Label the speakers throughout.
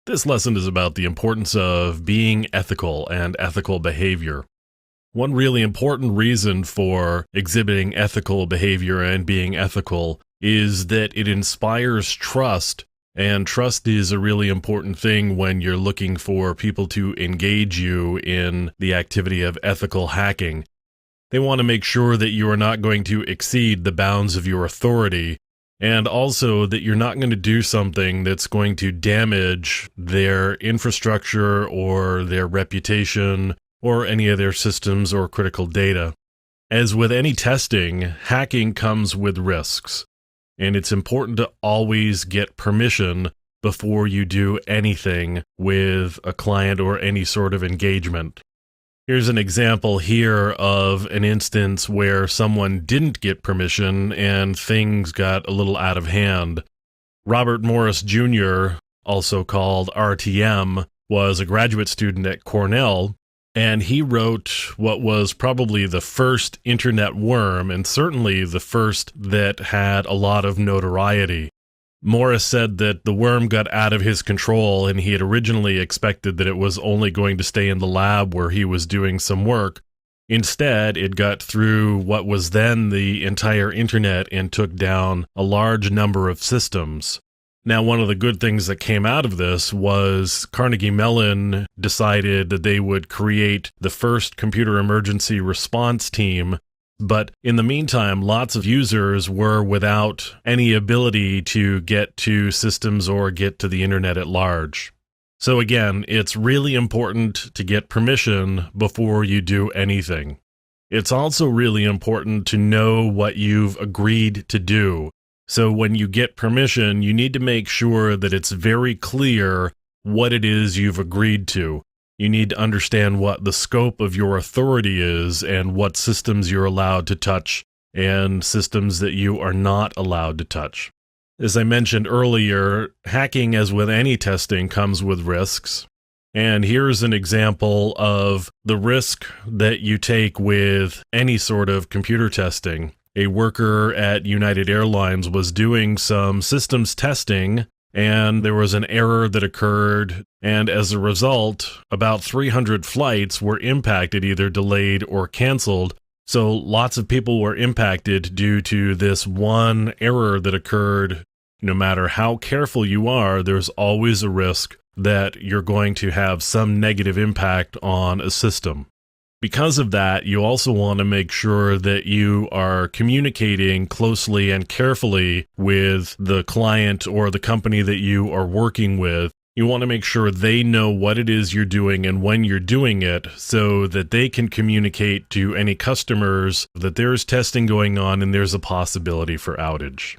Speaker 1: This lesson is about the importance of being ethical and ethical behavior. One really important reason for exhibiting ethical behavior and being ethical is that it inspires trust, and trust is a really important thing when you're looking for people to engage you in the activity of ethical hacking. They want to make sure that you are not going to exceed the bounds of your authority, and also that you're not going to do something that's going to damage their infrastructure or their reputation or any of their systems or critical data. As with any testing, hacking comes with risks, and it's important to always get permission before you do anything with a client or any sort of engagement. Here's an example here of an instance where someone didn't get permission and things got a little out of hand. Robert Morris Jr., also called RTM, was a graduate student at Cornell, and he wrote what was probably the first internet worm, and certainly the first that had a lot of notoriety. Morris said that the worm got out of his control, and he had originally expected that it was only going to stay in the lab where he was doing some work. Instead, it got through what was then the entire internet and took down a large number of systems. Now, one of the good things that came out of this was Carnegie Mellon decided that they would create the first computer emergency response team. But in the meantime, lots of users were without any ability to get to systems or get to the internet at large. So again, it's really important to get permission before you do anything. It's also really important to know what you've agreed to do. So when you get permission, you need to make sure that it's very clear what it is you've agreed to. You need to understand what the scope of your authority is and what systems you're allowed to touch and systems that you are not allowed to touch. As I mentioned earlier, hacking, as with any testing, comes with risks. And here's an example of the risk that you take with any sort of computer testing. A worker at United Airlines was doing some systems testing, and there was an error that occurred, and as a result, about 300 flights were impacted, either delayed or canceled. So lots of people were impacted due to this one error that occurred. No matter how careful you are, there's always a risk that you're going to have some negative impact on a system. Because of that, you also want to make sure that you are communicating closely and carefully with the client or the company that you are working with. You want to make sure they know what it is you're doing and when you're doing it so that they can communicate to any customers that there's testing going on and there's a possibility for outage.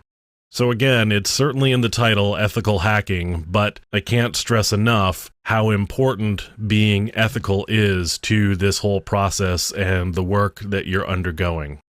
Speaker 1: So again, it's certainly in the title, ethical hacking, but I can't stress enough how important being ethical is to this whole process and the work that you're undergoing.